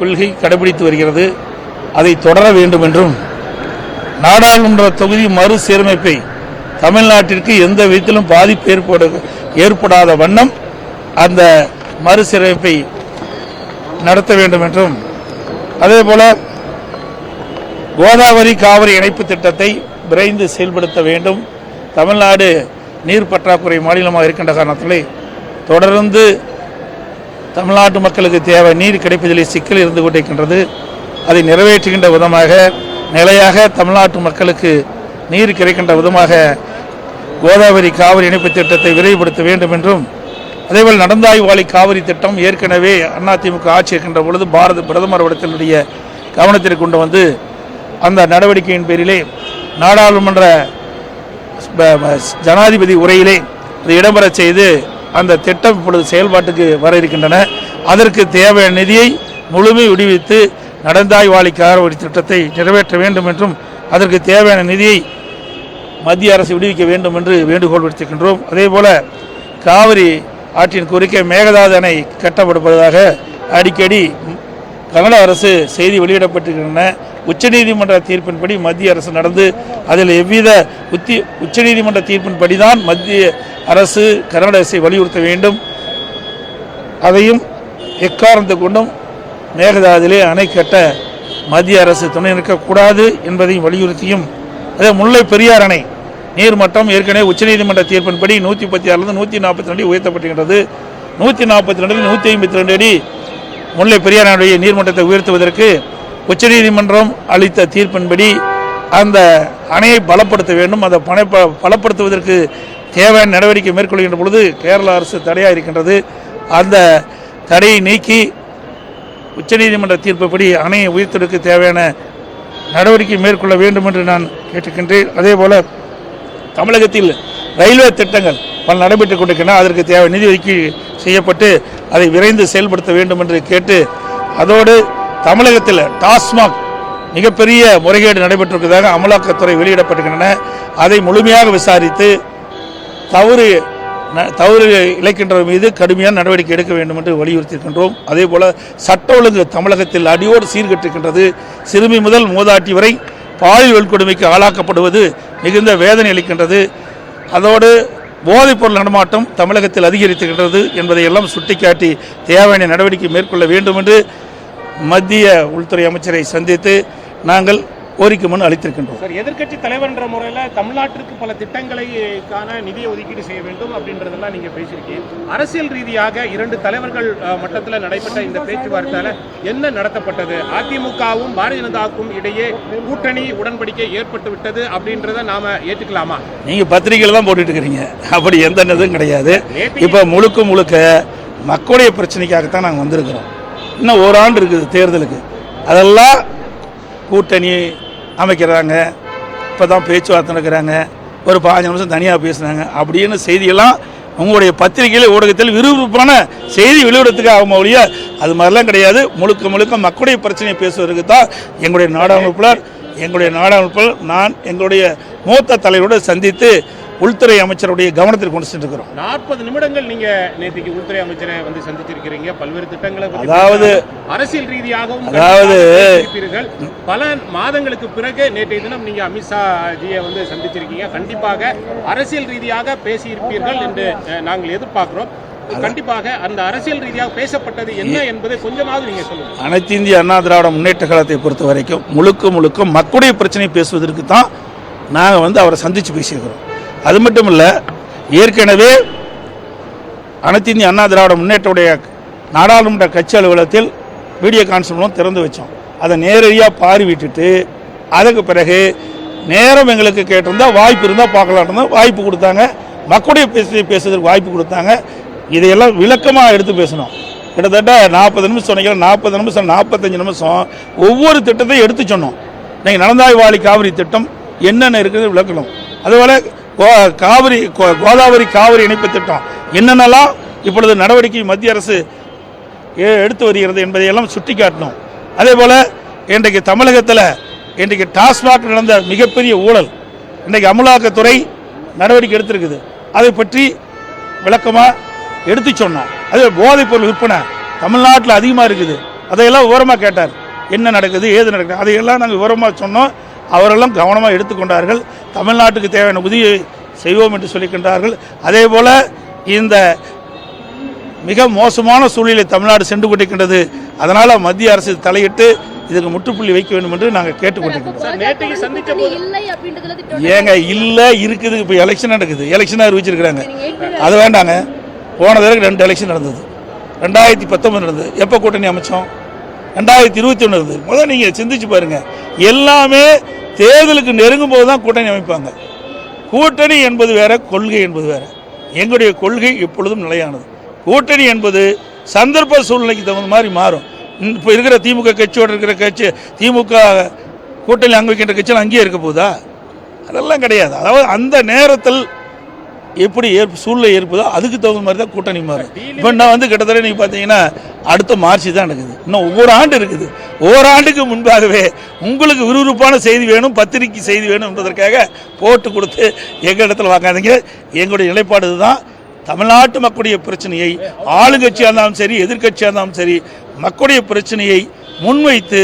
கொள்கை கடைபிடித்து வருகிறது. அதை தொடர வேண்டும் என்றும் நாடாளுமன்ற தொகுதி மறுசீரமைப்பை தமிழ்நாட்டிற்கு எந்த விதத்திலும் பாதிப்பு ஏற்படாத வண்ணம் அந்த மறுசீரமைப்பை நடத்த வேண்டும் என்றும், அதேபோல கோதாவரி காவிரி இணைப்பு திட்டத்தை விரைந்து செயல்படுத்த வேண்டும். தமிழ்நாடு நீர் பற்றாக்குறை மாநிலமாக இருக்கின்ற காரணத்திலே தொடர்ந்து தமிழ்நாட்டு மக்களுக்கு தேவை நீர் கிடைப்பதிலே சிக்கல் இருந்து கொண்டிருக்கின்றது. அதை நிறைவேற்றுகின்ற விதமாக நிலையாக தமிழ்நாட்டு மக்களுக்கு நீர் கிடைக்கின்ற விதமாக கோதாவரி காவிரி இணைப்பு திட்டத்தை விரைவுபடுத்த வேண்டும் என்றும், அதேபோல் நடந்தாய்வாளி காவிரி திட்டம் ஏற்கனவே அதிமுக ஆட்சி இருக்கின்ற பொழுது பாரத பிரதமர் இடத்தினுடைய கவனத்திற்கு கொண்டு வந்து அந்த நடவடிக்கையின் பேரிலே நாடாளுமன்ற ஜனாதிபதி உரையிலே அதை இடம்பெற செய்து அந்த திட்டம் இப்பொழுது செயல்பாட்டுக்கு வர இருக்கின்றன. அதற்கு தேவையான நிதியை முழுமை விடுவித்து நடந்தாய்வாளி காவிரி திட்டத்தை நிறைவேற்ற வேண்டும் என்றும், அதற்கு தேவையான நிதியை மத்திய அரசு விடுவிக்க வேண்டும் என்று வேண்டுகோள் விடுத்திருக்கின்றோம். அதேபோல காவிரி ஆற்றின் குறுக்கே மேகதாது அணை கட்டப்படுவதாக அடிக்கடி கனடா அரசு செய்தி வெளியிடப்பட்டிருக்கின்றன. உச்சநீதிமன்ற தீர்ப்பின்படி மத்திய அரசு நடந்து அதில் எவ்வித உச்சநீதிமன்ற தீர்ப்பின்படி தான் மத்திய அரசு கனடா அரசை வலியுறுத்த வேண்டும். அதையும் எக்காரணத்தை கொண்டும் மேகதாதிலே அணை கட்ட மத்திய அரசு துணை நிற்கக்கூடாது என்பதையும் வலியுறுத்தியும், அதே முல்லை பெரியார் அணை நீர்மட்டம் ஏற்கனவே உச்சநீதிமன்ற தீர்ப்பின்படி 116 142 அடி உயர்த்தப்பட்டிருக்கிறது. 142 152 அடி முல்லை பெரியார் அணையுடைய நீர்மட்டத்தை உயர்த்துவதற்கு உச்சநீதிமன்றம் அளித்த தீர்ப்பின்படி அந்த அணையை பலப்படுத்த வேண்டும். அந்த பலப்படுத்துவதற்கு தேவையான நடவடிக்கை மேற்கொள்கின்ற பொழுது கேரள அரசு தடையாக இருக்கின்றது. அந்த தடையை நீக்கி உச்சநீதிமன்ற தீர்ப்புப்படி அணையை உயர்த்துவதற்கு தேவையான நடவடிக்கை மேற்கொள்ள வேண்டும் என்று நான் கேட்டுக்கின்றேன். அதேபோல தமிழகத்தில் ரயில்வே திட்டங்கள் பல நடைபெற்றுக் கொண்டிருக்கின்றன. அதற்கு தேவை நிதி ஒதுக்கீடு செய்யப்பட்டு அதை விரைந்து செயல்படுத்த வேண்டும் என்று கேட்டு, அதோடு தமிழகத்தில் டாஸ்மாக் மிகப்பெரிய முறைகேடு நடைபெற்றிருப்பதாக அமலாக்கத்துறை வெளியிடப்பட்டிருக்கின்றன. அதை முழுமையாக விசாரித்து தவறு இழைக்கின்றவர் மீது கடுமையான நடவடிக்கை எடுக்க வேண்டும் என்று வலியுறுத்தியிருக்கின்றோம். அதேபோல சட்ட ஒழுங்கு தமிழகத்தில் அடியோடு சீர்கெட்டிருக்கின்றது. சிறுமி முதல் மூதாட்டி வரை பாலியல் வன்கொடுமைக்கு ஆளாக்கப்படுவது மிகுந்த வேதனை அளிக்கின்றது. அதோடு போதைப்பொருள் நடமாட்டம் தமிழகத்தில் அதிகரித்திருக்கின்றது என்பதையெல்லாம் சுட்டிக்காட்டி தேவையான நடவடிக்கை மேற்கொள்ள வேண்டும் என்று மத்திய உள்துறை அமைச்சரை சந்தித்து நாங்கள் கோரிக்கை மனு அளித்திருக்கின்றோம். சார், எதிர்க்கட்சி தலைவர் என்ற முறையில் தமிழ்நாட்டிற்கு பல திட்டங்களுக்கான நிதியை ஒதுக்கீடு செய்ய வேண்டும் அப்படின்றதெல்லாம் நீங்கள் பேசியிருக்கீங்க. அரசியல் ரீதியாக 2 தலைவர்கள் மட்டத்தில் நடைபெற்ற இந்த பேச்சுவார்த்தையில் என்ன நடத்தப்பட்டது? அதிமுகவும் பாரதிய ஜனதாவுக்கும் இடையே கூட்டணி உடன்படிக்கை ஏற்பட்டு விட்டது அப்படின்றத நாம ஏற்றுக்கலாமா? நீங்கள் பத்திரிகையில் தான் போட்டுட்டு இருக்கிறீங்க. அப்படி எந்த இதுவும் கிடையாது. இப்போ முழுக்க மக்களுடைய பிரச்சனைக்காகத்தான் நாங்கள் வந்திருக்கிறோம். இன்னும் ஓராண்டு இருக்குது தேர்தலுக்கு. அதெல்லாம் கூட்டணி அமைக்கிறாங்க, இப்போ தான் பேச்சுவார்த்தை நடக்கிறாங்க, ஒரு 15 நிமிஷம் தனியாக பேசுனாங்க அப்படின்னு செய்தியெல்லாம் உங்களுடைய பத்திரிகையில் ஊடகத்தில் விறுவிறுப்பான செய்தி வெளியிடத்துக்கு ஆகும் ஒழிய அது மாதிரிலாம் கிடையாது. முழுக்க மக்களுடைய பிரச்சனையை பேசுவதற்கு தான் எங்களுடைய நாடாளுமன்ற நான் எங்களுடைய மூத்த தலைவரோடு சந்தித்து உள்துறை அமைச்சருடைய கவனத்தில் கொண்டு சென்றிருக்கிறோம். 40 நிமிடங்கள் நீங்க நேற்றுக்கு உள்துறை அமைச்சரை வந்து சந்திச்சிருக்கிறீங்க. பல்வேறு திட்டங்களை அதாவது அரசியல் ரீதியாகவும் பல மாதங்களுக்கு பிறகு நேற்றைய தினம் நீங்க அமித்ஷா ஜியை வந்து சந்திச்சிருக்கீங்க. கண்டிப்பாக அரசியல் ரீதியாக பேசியிருப்பீர்கள் என்று நாங்கள் எதிர்பார்க்கிறோம். கண்டிப்பாக அந்த அரசியல் ரீதியாக பேசப்பட்டது என்ன என்பதை கொஞ்சமாவது நீங்க சொல்லுங்க. அனைத்து இந்திய அண்ணா திராவிட முன்னேற்ற கழகத்தை பொறுத்த வரைக்கும் முழுக்க மக்களுடைய பிரச்சனை பேசுவதற்கு தான் நாங்கள் வந்து அவரை சந்தித்து பேசியிருக்கிறோம். அது மட்டும் இல்லை, ஏற்கனவே அனைத்து இந்திய அண்ணா திராவிட முன்னேற்றவுடைய நாடாளுமன்ற கட்சி அலுவலகத்தில் வீடியோ கான்ஃபரன்ஸ் மூலம் திறந்து வச்சோம். அதை நேரடியாக பார்வையிட்டு அதுக்கு பிறகு நேரம் எங்களுக்கு கேட்டிருந்தால் வாய்ப்பு இருந்தால் பார்க்கலான்னு வாய்ப்பு கொடுத்தாங்க. மக்களுடைய பேசுவதற்கு வாய்ப்பு கொடுத்தாங்க. இதையெல்லாம் விளக்கமாக எடுத்து பேசணும். கிட்டத்தட்ட 40 நிமிஷம் சொன்னீங்க. 40 நிமிஷம் 45 நிமிஷம் ஒவ்வொரு திட்டத்தையும் எடுத்து சொன்னோம். நீங்கள் நடந்தாய்வாளி காவிரி திட்டம் என்னென்ன இருக்குது விளக்கணும். அதுபோல் கோதாவரி காவிரி இணைப்பு திட்டம் என்னென்னலாம் இப்பொழுது நடவடிக்கை மத்திய அரசு எடுத்து வருகிறது என்பதையெல்லாம் சுட்டி காட்டணும். அதே போல் இன்றைக்கு தமிழகத்தில் இன்றைக்கு டாஸ்மாக் நடந்த மிகப்பெரிய ஊழல் இன்றைக்கு அமலாக்கத்துறை நடவடிக்கை எடுத்திருக்குது. அதை பற்றி விளக்கமாக எடுத்து சொன்னோம். அதே போதைப்பொருள் விற்பனை தமிழ்நாட்டில் அதிகமாக இருக்குது. அதையெல்லாம் விவரமாக கேட்டார். என்ன நடக்குது, ஏது நடக்குது, அதையெல்லாம் நாங்கள் விவரமாக சொன்னோம். அவரெல்லாம் கவனமாக எடுத்துக்கொண்டார்கள். தமிழ்நாட்டுக்கு தேவையான உதவியை செய்வோம் என்று சொல்லிக்கின்றார்கள். அதே போல் இந்த மிக மோசமான சூழ்நிலை தமிழ்நாடு சென்று கொண்டிருக்கின்றது. அதனால் மத்திய அரசு தலையிட்டு இதுக்கு முற்றுப்புள்ளி வைக்க வேண்டும் என்று நாங்கள் கேட்டுக்கொண்டிருக்கிறோம். ஏங்க இல்லை இருக்குது. இப்போ எலெக்ஷன் நடக்குது, எலெக்ஷனாக அறிவிச்சிருக்கிறாங்க. அது வேண்டாங்க. போன தடவை 2 எலெக்ஷன் நடந்தது. 2019 நடந்தது. எப்போ கூட்டணி அமைச்சோம்? 2021 நடந்தது. முதல் நீங்கள் சிந்திச்சு பாருங்க. எல்லாமே தேர்தலுக்கு நெருங்கும் போது தான் கூட்டணி அமைப்பாங்க. கூட்டணி என்பது வேற, கொள்கை என்பது வேற. எங்களுடைய கொள்கை எப்பொழுதும் நிலையானது. கூட்டணி என்பது சந்தர்ப்ப சூழ்நிலைக்கு தகுந்த மாதிரி மாறும். இப்போ இருக்கிற திமுக கட்சியோடு இருக்கிற கட்சி, திமுக கூட்டணி அங்கே வைக்கின்ற கட்சியில் அங்கேயே இருக்க போதா? அதெல்லாம் கிடையாது. அதாவது அந்த நேரத்தில் எப்படி சூழ்நிலை ஏற்பதோ அதுக்கு தகுந்த மாதிரி தான் கூட்டணி மாறும். இப்போ நான் கிட்டத்தட்ட நீங்கள் பார்த்தீங்கன்னா அடுத்த மார்ச் தான் நடக்குது. இன்னும் ஒவ்வொரு ஆண்டு இருக்குது. ஒவ்வொரு ஆண்டுக்கு முன்பாகவே உங்களுக்கு விறுவிறுப்பான செய்தி வேணும், பத்திரிகை செய்தி வேணும் என்பதற்காக போட்டு கொடுத்து எங்கள் இடத்துல வாங்காதீங்க. எங்களுடைய நிலைப்பாடு இதுதான். தமிழ்நாட்டு மக்களுடைய பிரச்சனையை ஆளுங்கட்சியாக இருந்தாலும் சரி, எதிர்கட்சியாக இருந்தாலும் சரி, மக்களுடைய பிரச்சனையை முன்வைத்து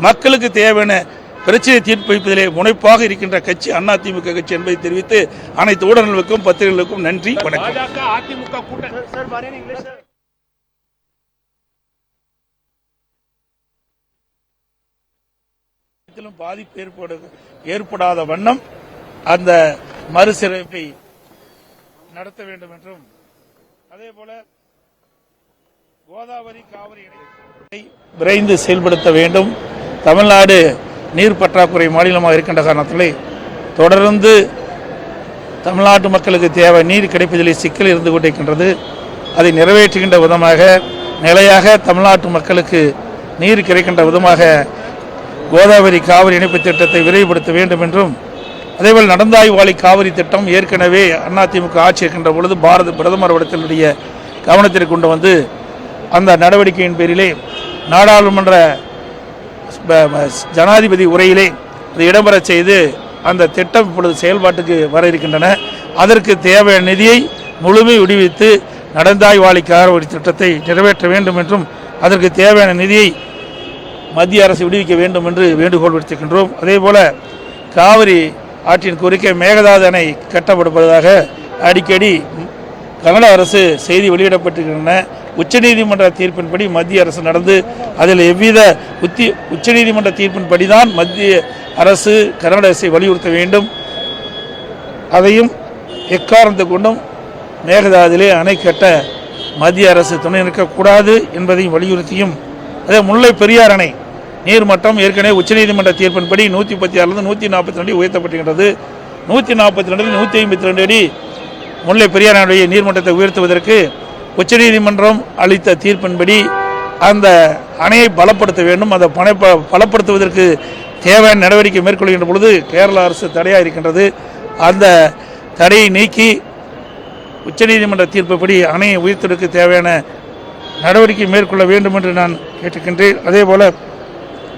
மக்களுக்கு தேவையான பிரச்சனை தீர்ப்பு வைப்பதிலே முனைப்பாக இருக்கின்ற கட்சி அதிமுக கட்சி என்பதை தெரிவித்து அனைத்து ஊடகங்களுக்கும் பத்திரிகைகளுக்கும் நன்றி, வணக்கம். பாதிப்பு ஏற்படாத வண்ணம் அந்த மறுசீரமைப்பை நடத்த வேண்டும் என்றும், அதேபோல கோதாவரி காவிரி இணைப்பை விரைந்து செயல்படுத்த வேண்டும். தமிழ்நாடு நீர் பற்றாக்குறை மாநிலமாக இருக்கின்ற காரணத்திலே தொடர்ந்து தமிழ்நாட்டு மக்களுக்கு தேவை நீர் கிடைப்பதிலே சிக்கல் இருந்து கொண்டிருக்கின்றது. அதை நிறைவேற்றுகின்ற விதமாக நிலையாக தமிழ்நாட்டு மக்களுக்கு நீர் கிடைக்கின்ற விதமாக கோதாவரி காவிரி இணைப்பு திட்டத்தை விரைவுபடுத்த வேண்டும் என்றும், அதேபோல் நடந்தாய்வாளி காவிரி திட்டம் ஏற்கனவே அதிமுக ஆட்சி இருக்கின்ற பொழுது பாரத பிரதமர் இடத்தினுடைய கவனத்திற்கு கொண்டு வந்து அந்த நடவடிக்கையின் பேரிலே நாடாளுமன்ற ஜனாதிபதி உரையிலே இடம்பெற செய்து அந்த திட்டம் இப்பொழுது செயல்பாட்டுக்கு வர இருக்கின்றன. அதற்கு தேவையான நிதியை முழுமை விடுவித்து நடந்தாய்வாளி காவிரி திட்டத்தை நிறைவேற்ற வேண்டும் என்றும், அதற்கு தேவையான நிதியை மத்திய அரசு விடுவிக்க வேண்டும் என்று வேண்டுகோள் விடுத்திருக்கின்றோம். அதேபோல காவிரி ஆற்றின் குறுக்கே மேகதாது அணை கட்டப்படுவதாக அடிக்கடி கனடா அரசு செய்தி வெளியிடப்பட்டிருக்கின்றன. உச்சநீதிமன்ற தீர்ப்பின்படி மத்திய அரசு நடந்து அதில் எவ்வித உச்சநீதிமன்ற தீர்ப்பின்படி தான் மத்திய அரசு கனடா அரசை வலியுறுத்த வேண்டும். அதையும் எக்காரணத்தை கொண்டும் மேகதாதிலே அணை கட்ட மத்திய அரசு துணை நிற்கக்கூடாது என்பதையும் வலியுறுத்தியும், அதே முல்லை பெரியார் அணை நீர்மட்டம் ஏற்கனவே உச்சநீதிமன்ற தீர்ப்பின்படி 136 142 அடி உயர்த்தப்பட்டிருக்கிறது. 142 152 அடி முல்லை பெரியார் அணையுடைய நீர்மட்டத்தை உயர்த்துவதற்கு உச்சநீதிமன்றம் அளித்த தீர்ப்பின்படி அந்த அணையை பலப்படுத்த வேண்டும். அதை பலப்படுத்துவதற்கு தேவையான நடவடிக்கை மேற்கொள்கின்ற பொழுது கேரள அரசு தடையாக இருக்கின்றது. அந்த தடையை நீக்கி உச்சநீதிமன்ற தீர்ப்புப்படி அணையை உயர்த்துவதற்கு தேவையான நடவடிக்கை மேற்கொள்ள வேண்டும் என்று நான் கேட்டுக்கின்றேன். அதேபோல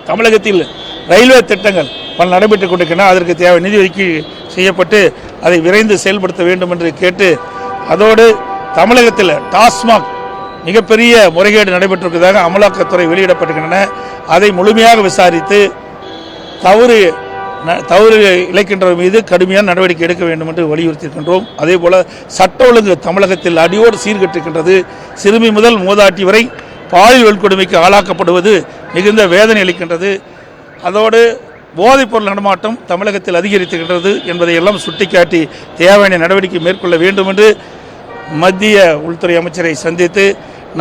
தமிழகத்தில் ரயில்வே திட்டங்கள் பல நடைபெற்றுக் கொண்டிருக்கின்றன. அதற்கு தேவை நிதி ஒதுக்கீடு செய்யப்பட்டு அதை விரைந்து செயல்படுத்த வேண்டும் என்று கேட்டு, அதோடு தமிழகத்தில் டாஸ்மாக் மிகப்பெரிய முறைகேடு நடைபெற்றிருப்பதாக அமலாக்கத்துறை வெளியிடப்பட்டிருக்கின்றன. அதை முழுமையாக விசாரித்து தவறு இழைக்கின்றவர் மீது கடுமையான நடவடிக்கை எடுக்க வேண்டும் என்று வலியுறுத்தியிருக்கின்றோம். அதேபோல சட்ட ஒழுங்கு தமிழகத்தில் அடியோடு சீர்கெட்டிருக்கின்றது. சிறுமி முதல் மூதாட்டி வரை பாலியல் வன்கொடுமைக்கு ஆளாக்கப்படுவது மிகுந்த வேதனை அளிக்கின்றது. அதோடு போதைப்பொருள் நடமாட்டம் தமிழகத்தில் அதிகரித்திருக்கிறது என்பதை எல்லாம் சுட்டிக்காட்டி தேவையான நடவடிக்கை மேற்கொள்ள வேண்டும் என்று மத்திய உள்துறை அமைச்சரை சந்தித்து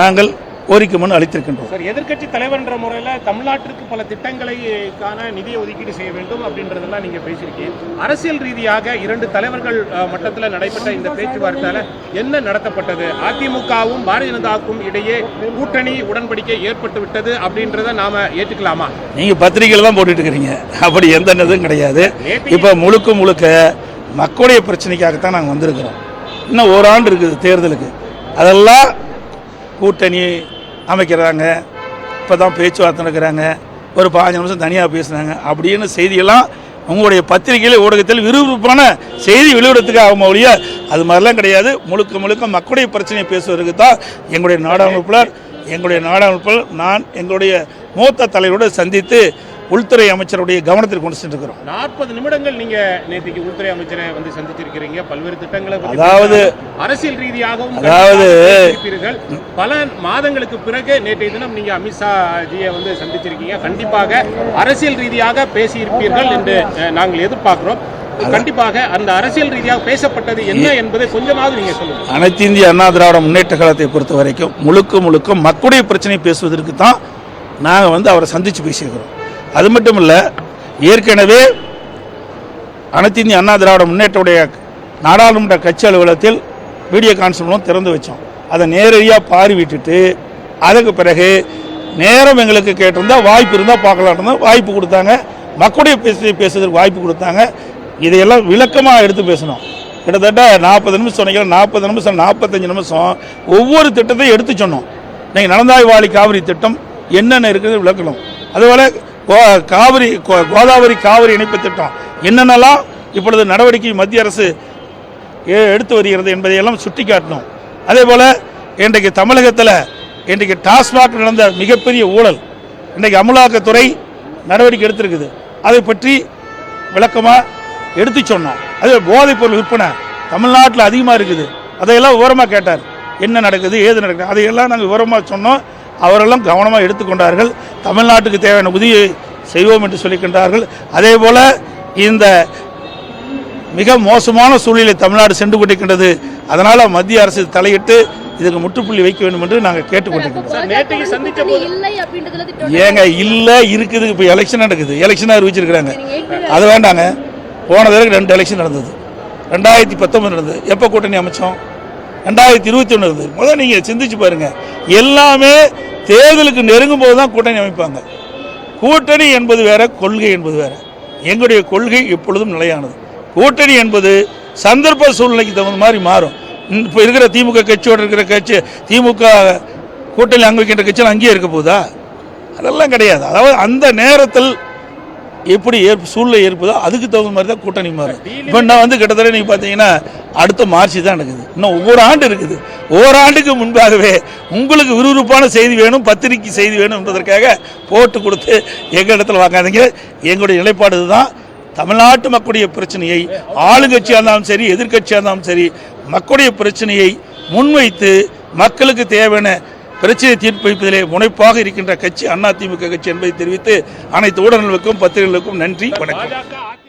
நாங்கள் கோரிக்கை மனு அளித்திருக்கின்றோம். சார், எதிர்க்கட்சி தலைவர் என்ற முறையில் தமிழ்நாட்டிற்கு பல திட்டங்களுக்கான நிதியை ஒதுக்கீடு செய்ய வேண்டும் அப்படின்றதெல்லாம் நீங்கள் பேசியிருக்கீங்க. அரசியல் ரீதியாக 2 தலைவர்கள் மட்டத்தில் நடைபெற்ற இந்த பேச்சுவார்த்தையில் என்ன நடத்தப்பட்டது? அதிமுகவும் பாரதிய ஜனதாவுக்கும் இடையே கூட்டணி உடன்படிக்கை ஏற்பட்டு விட்டது அப்படின்றத நாம ஏற்றுக்கலாமா? நீங்கள் பத்திரிகையில் தான் போட்டுட்டு இருக்கிறீங்க. அப்படி எந்த இதுவும் கிடையாது. இப்போ முழுக்க மக்களுடைய பிரச்சனைக்காகத்தான் நாங்கள் வந்திருக்கிறோம். இன்னும் ஓராண்டு இருக்குது தேர்தலுக்கு. அதெல்லாம் கூட்டணி அமைக்கிறாங்க, இப்போ தான் பேச்சுவார்த்தை நடக்கிறாங்க, ஒரு 15 நிமிஷம் தனியாக பேசுனாங்க அப்படின்னு செய்தியெல்லாம் உங்களுடைய பத்திரிகையில் ஊடகத்தில் விறுவிறுப்பான செய்தி வெளியிடத்துக்கு ஆகும் ஒழிய அது மாதிரிலாம் கிடையாது. முழுக்க மக்களுடைய பிரச்சனையை பேசுவதற்கு தான் எங்களுடைய நாடாளுமன்ற எங்களுடைய நாடாளுமன்ற நான் எங்களுடைய மூத்த தலைவரோடு சந்தித்து உள்துறை அமைச்சருடைய கவனத்திற்கு கொண்டு சென்றிருக்கிறோம். 40 நிமிடங்கள் நீங்க நேற்றுக்கு உள்துறை அமைச்சரை வந்து சந்திச்சிருக்கிறீங்க. பல்வேறு திட்டங்களை அதாவது அரசியல் ரீதியாகவும் பல மாதங்களுக்கு பிறகு நேற்றைய தினம் நீங்க அமித்ஷா ஜியை வந்து சந்திச்சிருக்கீங்க. கண்டிப்பாக அரசியல் ரீதியாக பேசியிருப்பீர்கள் என்று நாங்கள் எதிர்பார்க்கிறோம். கண்டிப்பாக அந்த அரசியல் ரீதியாக பேசப்பட்டது என்ன என்பதை கொஞ்சமாவது நீங்க சொல்லுங்க. அனைத்து இந்திய அண்ணா திராவிட முன்னேற்ற கழகத்தை பொறுத்த வரைக்கும் முழுக்க மக்களுடைய பிரச்சனை பேசுவதற்கு தான் நாங்கள் வந்து அவரை சந்தித்து பேசியிருக்கிறோம். அது மட்டும் இல்லை, ஏற்கனவே அனைத்து இந்திய அண்ணா திராவிட முன்னேற்றவுடைய நாடாளுமன்ற கட்சி அலுவலகத்தில் வீடியோ கான்ஃபரன்ஸ் திறந்து வச்சோம். அதை நேரடியாக பார்வையிட்டு அதுக்கு பிறகு நேரம் எங்களுக்கு கேட்டிருந்தால் வாய்ப்பு இருந்தால் பார்க்கலான்னு வாய்ப்பு கொடுத்தாங்க. மக்களுடைய பேசுவதற்கு வாய்ப்பு கொடுத்தாங்க. இதையெல்லாம் விளக்கமாக எடுத்து பேசணும். கிட்டத்தட்ட 40 நிமிஷம் சொன்னீங்க, 40 நிமிஷம் 45 நிமிஷம் ஒவ்வொரு திட்டத்தையும் எடுத்து சொன்னோம். நீங்கள் நடந்தாய் வாழி காவிரி திட்டம் என்னென்ன இருக்குது விளக்கணும். அதுபோல் கோதாவரி காவிரி இணைப்பு திட்டம் என்னென்னலாம் இப்பொழுது நடவடிக்கை மத்திய அரசு எடுத்து வருகிறது என்பதையெல்லாம் சுட்டி காட்டணும். அதே போல் இன்றைக்கு தமிழகத்தில் இன்றைக்கு டாஸ்மாக் நடந்த மிகப்பெரிய ஊழல் இன்றைக்கு அமலாக்கத்துறை நடவடிக்கை எடுத்திருக்குது. அதை பற்றி விளக்கமாக எடுத்து சொன்னோம். அதே போதைப்பொருள் விற்பனை தமிழ்நாட்டில் அதிகமாக இருக்குது. அதையெல்லாம் விவரமாக கேட்டார். என்ன நடக்குது ஏது நடக்குது அதையெல்லாம் நாங்கள் விவரமாக சொன்னோம். அவரெல்லாம் கவனமாக எடுத்துக்கொண்டார்கள். தமிழ்நாட்டுக்கு தேவையான உதவியை செய்வோம் என்று சொல்லிக்கின்றார்கள். அதே போல் இந்த மிக மோசமான சூழ்நிலை தமிழ்நாடு சென்று கொண்டிருக்கின்றது. அதனால் மத்திய அரசு தலையிட்டு இதுக்கு முற்றுப்புள்ளி வைக்க வேண்டும் என்று நாங்கள் கேட்டுக்கொண்டிருக்கிறோம். ஏங்க இல்லை இருக்குது. இப்போ எலெக்ஷன் நடக்குது, எலெக்ஷன் அறிவிச்சிருக்கிறாங்க. அது வேண்டாங்க. போன தடவை 2 எலெக்ஷன் நடந்தது. 2019 நடந்தது. எப்போ கூட்டணி அமைச்சோம்? 2021 இருந்தது. முதல்ல நீங்கள் சிந்திச்சு பாருங்க. எல்லாமே தேர்தலுக்கு நெருங்கும் போது தான் கூட்டணி அமைப்பாங்க. கூட்டணி என்பது வேற, கொள்கை என்பது வேற. எங்களுடைய கொள்கை எப்பொழுதும் நிலையானது. கூட்டணி என்பது சந்தர்ப்ப சூழ்நிலைக்கு தகுந்த மாதிரி மாறும். இப்போ இருக்கிற திமுக கட்சியோடு இருக்கிற கட்சி திமுக கூட்டணி அங்கே வைக்கின்ற கட்சியில் அங்கேயே இருக்க போதா? அதெல்லாம் கிடையாது. அதாவது அந்த நேரத்தில் எப்படி சூழ்நிலை ஏற்பதோ அதுக்கு தகுந்த மாதிரி தான் கூட்டணி மாறும். இப்போ நான் வந்து கிட்டத்தட்ட நீங்கள் பார்த்தீங்கன்னா அடுத்த மார்ச் தான் நடக்குது. இன்னும் ஒவ்வொரு ஆண்டு இருக்குது. ஒவ்வொரு ஆண்டுக்கு முன்பாகவே உங்களுக்கு விறுவிறுப்பான செய்தி வேணும், பத்திரிக்கை செய்தி வேணும் என்பதற்காக போட்டு கொடுத்து எங்கள் இடத்துல வாங்காதீங்க. எங்களுடைய நிலைப்பாடு தான். தமிழ்நாட்டு மக்களுடைய பிரச்சனையை ஆளுங்கட்சியாக இருந்தாலும் சரி எதிர்கட்சியாக இருந்தாலும் சரி மக்களுடைய பிரச்சனையை முன்வைத்து மக்களுக்கு தேவையான பிரச்சனையை தீர்ப்பு வைப்பதிலே முனைப்பாக இருக்கின்ற கட்சி அதிமுக கட்சி என்பதை தெரிவித்து அனைத்து ஊடகங்களுக்கும் பத்திரிகைகளுக்கும் நன்றி, வணக்கம்.